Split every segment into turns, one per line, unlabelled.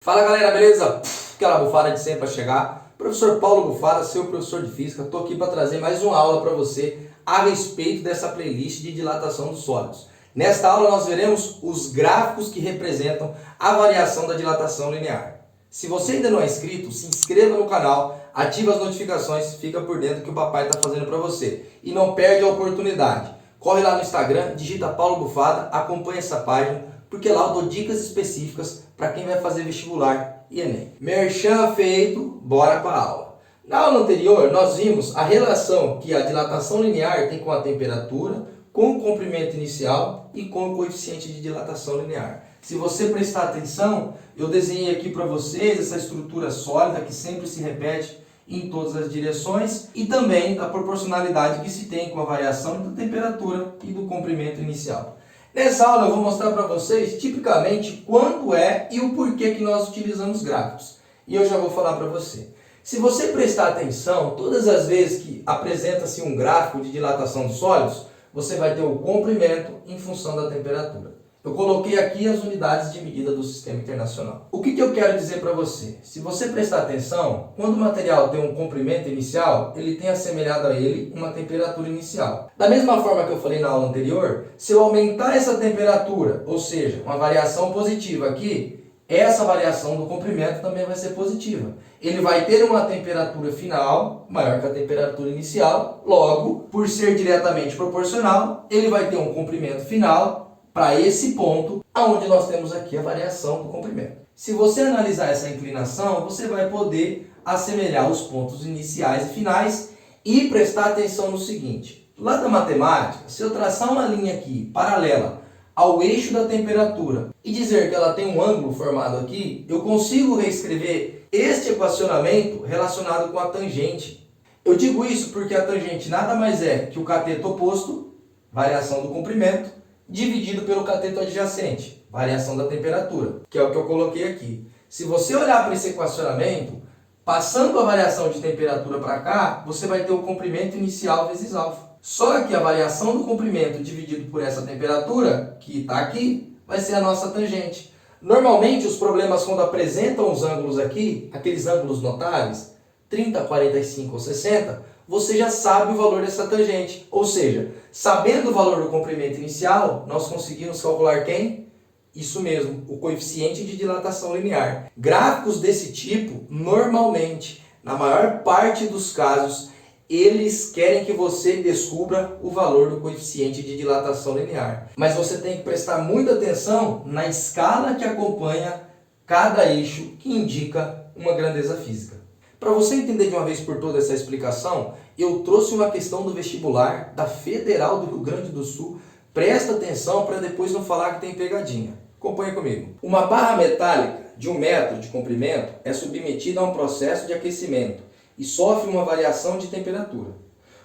Fala galera, beleza? Aquela bufada de sempre para chegar. Professor Paulo Bufada, seu professor de física, estou aqui para trazer mais uma aula para você a respeito dessa playlist de dilatação dos sólidos. Nesta aula nós veremos os gráficos que representam a variação da dilatação linear. Se você ainda não é inscrito, se inscreva no canal, ative as notificações, fica por dentro que o papai está fazendo para você. E não perde a oportunidade. Corre lá no Instagram, digita Paulo Bufada, acompanha essa página, porque lá eu dou dicas específicas para quem vai fazer vestibular e Enem. Merchan feito, bora para a aula. Na aula anterior, nós vimos a relação que a dilatação linear tem com a temperatura, com o comprimento inicial e com o coeficiente de dilatação linear. Se você prestar atenção, eu desenhei aqui para vocês essa estrutura sólida que sempre se repete em todas as direções e também da proporcionalidade que se tem com a variação da temperatura e do comprimento inicial. Nessa aula eu vou mostrar para vocês tipicamente quando é e o porquê que nós utilizamos gráficos. E eu já vou falar para você. Se você prestar atenção, todas as vezes que apresenta-se um gráfico de dilatação dos sólidos, você vai ter o comprimento em função da temperatura. Eu coloquei aqui as unidades de medida do Sistema Internacional. O que eu quero dizer para você? Se você prestar atenção, quando o material tem um comprimento inicial, ele tem assemelhado a ele uma temperatura inicial. Da mesma forma que eu falei na aula anterior, se eu aumentar essa temperatura, ou seja, uma variação positiva aqui, essa variação do comprimento também vai ser positiva. Ele vai ter uma temperatura final maior que a temperatura inicial, logo, por ser diretamente proporcional, ele vai ter um comprimento final para esse ponto, aonde nós temos aqui a variação do comprimento. Se você analisar essa inclinação, você vai poder assemelhar os pontos iniciais e finais e prestar atenção no seguinte. Lá da matemática, se eu traçar uma linha aqui paralela ao eixo da temperatura e dizer que ela tem um ângulo formado aqui, eu consigo reescrever este equacionamento relacionado com a tangente. Eu digo isso porque a tangente nada mais é que o cateto oposto, variação do comprimento, dividido pelo cateto adjacente, variação da temperatura, que é o que eu coloquei aqui. Se você olhar para esse equacionamento, passando a variação de temperatura para cá, você vai ter o comprimento inicial vezes alfa. Só que a variação do comprimento dividido por essa temperatura, que está aqui, vai ser a nossa tangente. Normalmente, os problemas quando apresentam os ângulos aqui, aqueles ângulos notáveis, 30, 45 ou 60, você já sabe o valor dessa tangente. Ou seja, sabendo o valor do comprimento inicial, nós conseguimos calcular quem? Isso mesmo, o coeficiente de dilatação linear. Gráficos desse tipo, normalmente, na maior parte dos casos, eles querem que você descubra o valor do coeficiente de dilatação linear. Mas você tem que prestar muita atenção na escala que acompanha cada eixo que indica uma grandeza física. Para você entender de uma vez por todas essa explicação, eu trouxe uma questão do vestibular da Federal do Rio Grande do Sul. Presta atenção para depois não falar que tem pegadinha. Acompanha comigo. Uma barra metálica de 1 metro de comprimento é submetida a um processo de aquecimento e sofre uma variação de temperatura.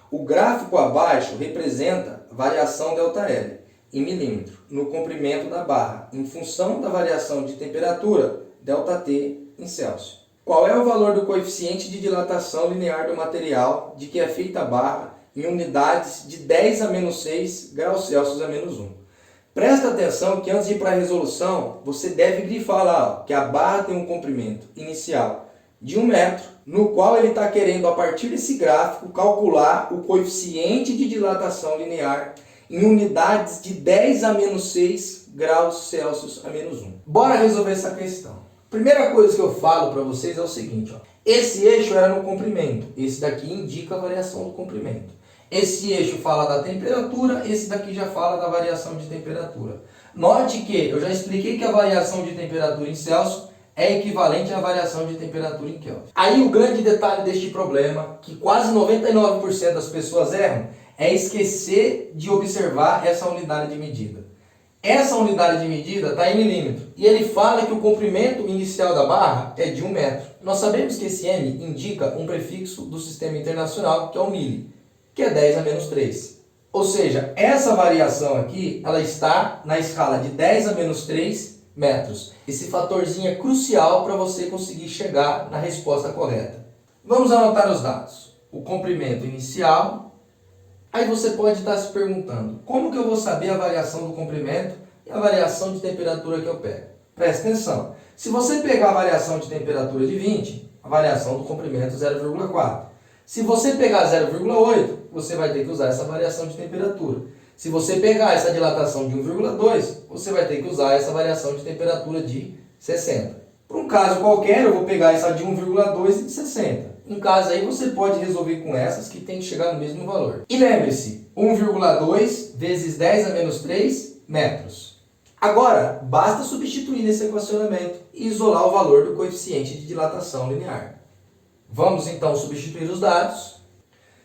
O gráfico abaixo representa variação ΔL em milímetro no comprimento da barra em função da variação de temperatura ΔT em Celsius. Qual é o valor do coeficiente de dilatação linear do material de que é feita a barra em unidades de 10 a menos 6 graus Celsius a menos 1? Presta atenção que antes de ir para a resolução, você deve grifar lá que a barra tem um comprimento inicial de 1 metro, no qual ele está querendo, a partir desse gráfico, calcular o coeficiente de dilatação linear em unidades de 10 a menos 6 graus Celsius a menos 1. Bora resolver essa questão. Primeira coisa que eu falo para vocês é o seguinte, ó. Esse eixo era no comprimento, esse daqui indica a variação do comprimento. Esse eixo fala da temperatura, esse daqui já fala da variação de temperatura. Note que eu já expliquei que a variação de temperatura em Celsius é equivalente à variação de temperatura em Kelvin. Aí o grande detalhe deste problema, que quase 99% das pessoas erram, é esquecer de observar essa unidade de medida. Essa unidade de medida está em milímetro e ele fala que o comprimento inicial da barra é de 1 metro. Nós sabemos que esse M indica um prefixo do Sistema Internacional, que é o mili, que é 10 a menos 3. Ou seja, essa variação aqui ela está na escala de 10 a menos 3 metros. Esse fatorzinho é crucial para você conseguir chegar na resposta correta. Vamos anotar os dados. O comprimento inicial. Aí você pode estar se perguntando, como que eu vou saber a variação do comprimento e a variação de temperatura que eu pego? Presta atenção. Se você pegar a variação de temperatura de 20, a variação do comprimento é 0,4. Se você pegar 0,8, você vai ter que usar essa variação de temperatura. Se você pegar essa dilatação de 1,2, você vai ter que usar essa variação de temperatura de 60. Para um caso qualquer, eu vou pegar essa de 1,2 e de 60. Em caso aí, você pode resolver com essas que tem que chegar no mesmo valor. E lembre-se, 1,2 vezes 10 a menos 3 metros. Agora, basta substituir nesse equacionamento e isolar o valor do coeficiente de dilatação linear. Vamos então substituir os dados.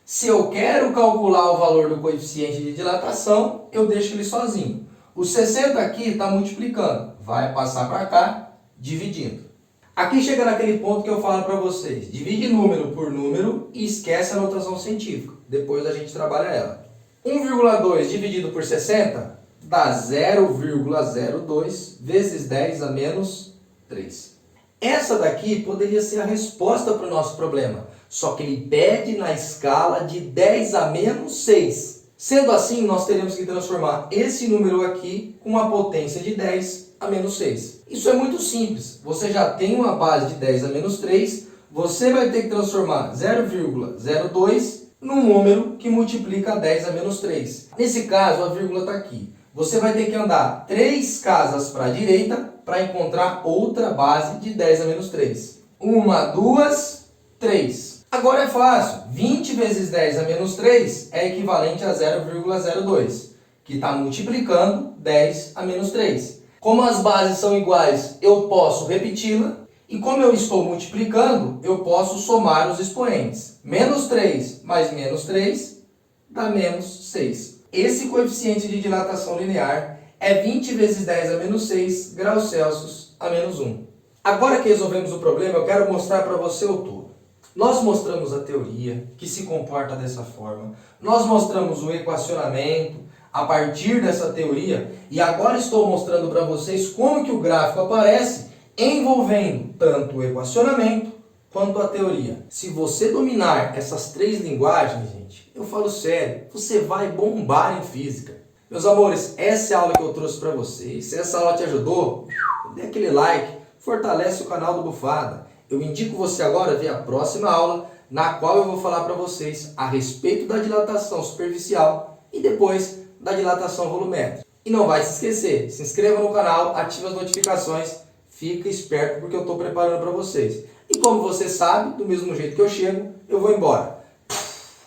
Se eu quero calcular o valor do coeficiente de dilatação, eu deixo ele sozinho. O 60 aqui está multiplicando, vai passar para cá, dividindo. Aqui chega naquele ponto que eu falo para vocês, divide número por número e esquece a notação científica. Depois a gente trabalha ela. 1,2 dividido por 60 dá 0,02 vezes 10 a menos 3. Essa daqui poderia ser a resposta para o nosso problema, só que ele pede na escala de 10 a menos 6. Sendo assim, nós teremos que transformar esse número aqui com uma potência de 10 a menos 6. Isso é muito simples. Você já tem uma base de 10 a menos 3, você vai ter que transformar 0,02 num número que multiplica 10 a menos 3. Nesse caso, a vírgula está aqui. Você vai ter que andar 3 casas para a direita para encontrar outra base de 10 a menos 3. 1, 2, 3. Agora é fácil. 20 vezes 10 a menos 3 é equivalente a 0,02, que está multiplicando 10 a menos 3. Como as bases são iguais, eu posso repeti-la. E como eu estou multiplicando, eu posso somar os expoentes. Menos 3 mais menos 3 dá menos 6. Esse coeficiente de dilatação linear é 20 vezes 10 a menos 6 graus Celsius a menos 1. Agora que resolvemos o problema, eu quero mostrar para você o todo. Nós mostramos a teoria, que se comporta dessa forma. Nós mostramos o equacionamento a partir dessa teoria. E agora estou mostrando para vocês como que o gráfico aparece, envolvendo tanto o equacionamento quanto a teoria. Se você dominar essas 3 linguagens, gente, eu falo sério, você vai bombar em física. Meus amores, essa é a aula que eu trouxe para vocês. Se essa aula te ajudou, dê aquele like, fortalece o canal do Bufada. Eu indico você agora a ver a próxima aula, na qual eu vou falar para vocês a respeito da dilatação superficial e depois da dilatação volumétrica. E não vai se esquecer, se inscreva no canal, ative as notificações, fica esperto porque eu estou preparando para vocês. E como você sabe, do mesmo jeito que eu chego, eu vou embora.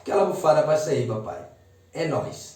Aquela bufada vai sair, papai. É nóis.